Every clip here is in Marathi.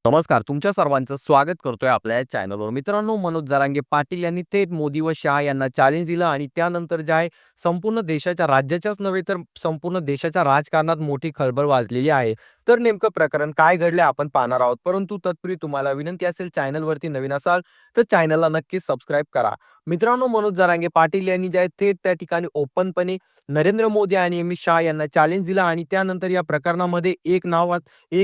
नमस्कार. तुमच्या सर्वांचं स्वागत करतोय आपल्या या चॅनलवर. मित्रांनो, मनोज जरांगे पाटील यांनी थेट मोदी व शहा यांना चॅलेंज दिलं आणि त्यानंतर जे आहे संपूर्ण देशाच्या राज्याच्याच नव्हे तर संपूर्ण देशाच्या राजकारणात मोठी खळबळ वाजलेली आहे. तर नेमकं प्रकरण काय घडले आपण पाहणार आहोत. परंतु तत्पूर्वी तुम्हाला विनंती असेल, चॅनलवरती नवीन असाल तर चॅनलला नक्कीच सबस्क्राईब करा. मित्रांनो, मनोज जरांगे पाटील यांनी जे आहे थेट त्या ठिकाणी ओपनपणे नरेंद्र मोदी आणि अमित शहा यांना चॅलेंज दिलं आणि त्यानंतर या प्रकरणामध्ये एक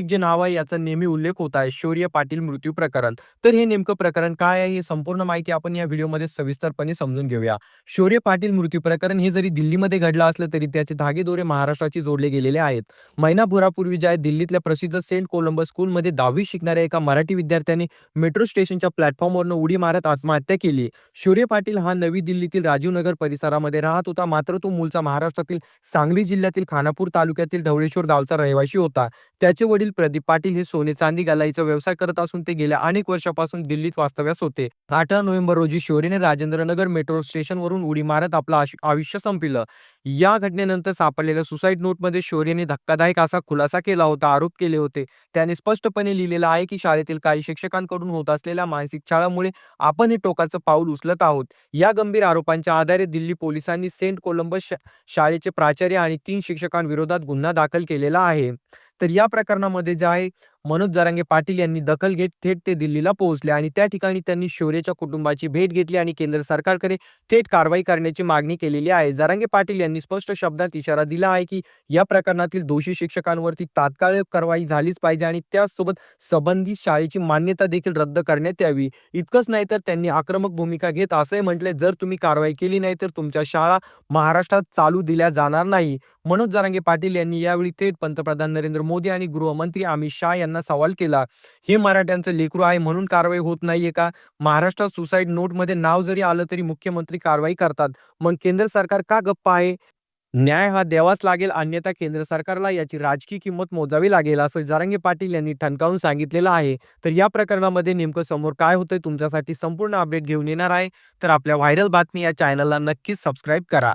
जे नाव आहे याचा नेहमी उल्लेख होत आहे, शौर्य पाटील मृत्यू प्रकरण. तर हे नेमकं प्रकरण काय आहे, ही संपूर्ण माहिती आपण या व्हिडिओमध्ये सविस्तरपणे समजून घेऊया. शौर्य पाटील मृत्यू प्रकरण हे जरी दिल्लीमध्ये घडलं असलं तरी त्याचे धागेदोरे महाराष्ट्राशी जोडले गेलेले आहेत. महिनाभरापूर्वी जे आहे दिल्लीतल्या प्रसिद्ध सेंट कोलंबस स्कूलमध्ये 10वी शिकणाऱ्या एका मराठी विद्यार्थ्याने मेट्रो स्टेशनच्या प्लॅटफॉर्मवरून उडी मारत आत्महत्या केली. शौर्य पाटील हा नवी दिल्लीतील राजीवनगर परिसरामध्ये राहत होता, मात्र तो मूळचा महाराष्ट्रातील सांगली जिल्ह्यातील खानापूर तालुक्यातील ढवळेश्वर गावचा रहिवासी होता. त्याचे वडील प्रदीप पाटील हे सोने चांदी घालायचा व्यवसाय करत असून ते गेल्या अनेक वर्षापासून दिल्लीत वास्तव्यास होते. 18 नोव्हेंबर रोजी शौर्यने राजेंद्रनगर मेट्रो स्टेशनवरून उडी मारत आपलं आयुष्य संपविलं. या घटनेनंतर सापडलेल्या सुसाईड नोटमध्ये शौर्यने धक्कादायक असा खुलासा केला होता, आरोप केले होते. त्याने स्पष्टपणे लिहिलेलं आहे की शाळेतील काही शिक्षकांकडून होत असलेल्या मानसिक छळामुळे आपण हे टोकाचं पाऊल उचलत आहोत. या गंभीर आरोपांच्या आधारे दिल्ली पोलिसांनी सेंट कोलंबस शाळेचे प्राचार्य आणि 3 शिक्षकांविरोधात गुन्हा दाखल केलेला आहे. तर या प्रकरणामध्ये जे आहे मनोज जरांगे पाटील यांनी दखल घेत थेट ते दिल्लीला पोहोचले आणि त्या ठिकाणी त्यांनी शौर्यच्या कुटुंबाची भेट घेतली आणि केंद्र सरकारकडे थेट कारवाई करण्याची मागणी केलेली आहे. जरांगे पाटील यांनी स्पष्ट शब्दात इशारा दिला आहे की या प्रकरणातील दोषी शिक्षकांवरती तात्काळ कारवाई झालीच पाहिजे आणि त्याचसोबत संबंधित शाळेची मान्यता देखील रद्द करण्यात यावी. इतकंच नाही तर त्यांनी आक्रमक भूमिका घेत असंही म्हटले, जर तुम्ही कारवाई केली नाही तर तुमच्या शाळा महाराष्ट्रात चालू दिल्या जाणार नाही. मनोज जरांगे पाटील यांनी यावेळी थेट पंतप्रधान नरेंद्र मोदी आणि गृहमंत्री अमित शहा यांना सवाल केला. हे मराठ्यांचं लेकरू आहे म्हणून कारवाई होत नाहीये का? महाराष्ट्रात सुसाईड नोटमध्ये नाव जरी आलं तरी मुख्यमंत्री कारवाई करतात. मग केंद्र सरकार का गप्प आहे? न्याय हा द्यावाच लागेल, अन्यथा केंद्र सरकारला याची राजकीय किंमत मोजावी लागेल, असं जरांगे पाटील यांनी ठणकावून सांगितलेलं आहे. तर या प्रकरणामध्ये नेमकं समोर काय होतंय, तुमच्यासाठी संपूर्ण अपडेट घेऊन येणार आहे. तर आपल्या व्हायरल बातमी या चॅनलला नक्कीच सबस्क्राईब करा.